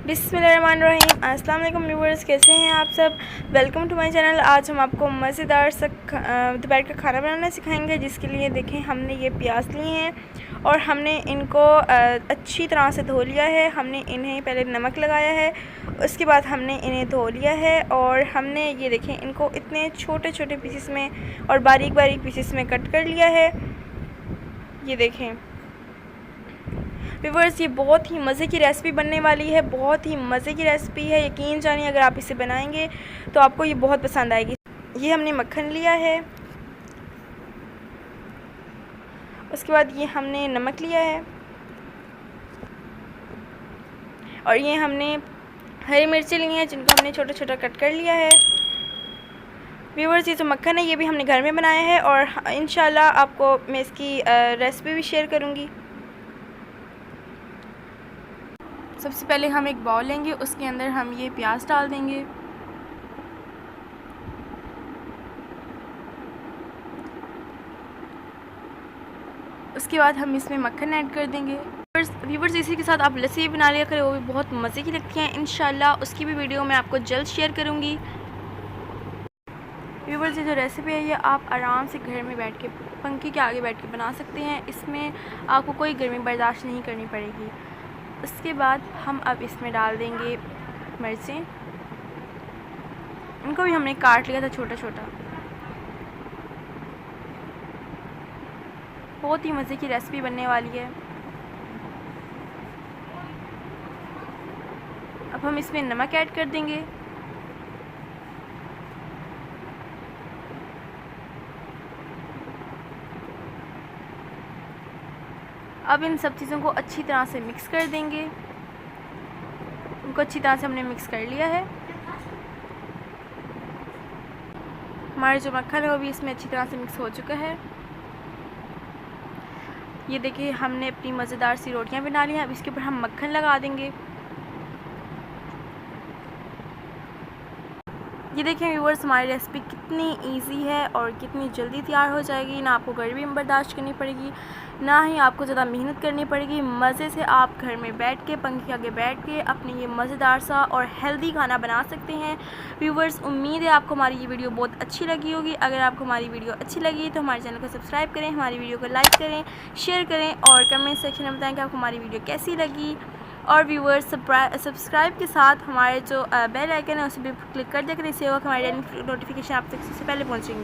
बिस्मिल्लाहिर्रहमानिर्रहीम। अस्सलाम वालेकुम व्यूअर्स, कैसे हैं आप सब। Welcome to my channel. आज हम आपको मज़ेदार सा दोपहर का खाना बनाना सिखाएंगे, जिसके लिए देखें हमने ये प्याज लिए हैं और हमने इनको अच्छी तरह से धो लिया है। हमने इन्हें पहले नमक लगाया है, उसके बाद हमने इन्हें धो लिया है और हमने ये देखें इनको इतने छोटे छोटे पीसेस में और बारीक बारीक पीसेस में कट कर लिया है। ये देखें व्यूअर्स, ये बहुत ही मज़े की रेसिपी बनने वाली है। बहुत ही मज़े की रेसिपी है, यकीन जानिए अगर आप इसे बनाएंगे तो आपको ये बहुत पसंद आएगी। ये हमने मक्खन लिया है, उसके बाद ये हमने नमक लिया है और ये हमने हरी मिर्ची ली हैं, जिनको हमने छोटा छोटा कट कर लिया है। व्यूअर्स, ये जो मक्खन है ये भी हमने घर में बनाया है और इंशाल्लाह आपको मैं इसकी रेसिपी भी शेयर करूँगी। सबसे पहले हम एक बाउल लेंगे, उसके अंदर हम ये प्याज डाल देंगे। उसके बाद हम इसमें मक्खन ऐड कर देंगे। व्यूअर्स, इसी के साथ आप लस्सी बना लिया करें, वो भी बहुत मज़े की लगती हैं। इंशाल्लाह उसकी भी वीडियो मैं आपको जल्द शेयर करूँगी। व्यूअर्स, ये जो रेसिपी है ये आप आराम से घर में बैठ के पंखे के आगे बैठ के बना सकते हैं। इसमें आपको कोई गर्मी बर्दाश्त नहीं करनी पड़ेगी। उसके बाद हम अब इसमें डाल देंगे मिर्चें, इनको भी हमने काट लिया था छोटा छोटा। बहुत ही मज़े की रेसिपी बनने वाली है। अब हम इसमें नमक ऐड कर देंगे। अब इन सब चीज़ों को अच्छी तरह से मिक्स कर देंगे। इनको अच्छी तरह से हमने मिक्स कर लिया है। हमारा जो मक्खन है वो भी इसमें अच्छी तरह से मिक्स हो चुका है। ये देखिए हमने अपनी मज़ेदार सी रोटियां बना ली हैं। अब इसके ऊपर हम मक्खन लगा देंगे। ये देखें व्यूअर्स, हमारी रेसिपी कितनी इजी है और कितनी जल्दी तैयार हो जाएगी। ना आपको गर्मी में बर्दाश्त करनी पड़ेगी, ना ही आपको ज़्यादा मेहनत करनी पड़ेगी। मज़े से आप घर में बैठ के पंखे के आगे बैठ के अपने ये मज़ेदार सा और हेल्दी खाना बना सकते हैं। व्यूअर्स, उम्मीद है आपको हमारी ये वीडियो बहुत अच्छी लगी होगी। अगर आपको हमारी वीडियो अच्छी लगी तो हमारे चैनल को सब्सक्राइब करें, हमारी वीडियो को लाइक करें, शेयर करें और कमेंट सेक्शन में बताएँ कि आपको हमारी वीडियो कैसी लगी। और व्यूअर्स, सब्सक्राइब के साथ हमारे जो बेल आइकन है उसे भी क्लिक कर दिया करें, इससे होगा हमारी नोटिफिकेशन आप तक सबसे पहले पहुंचेंगी।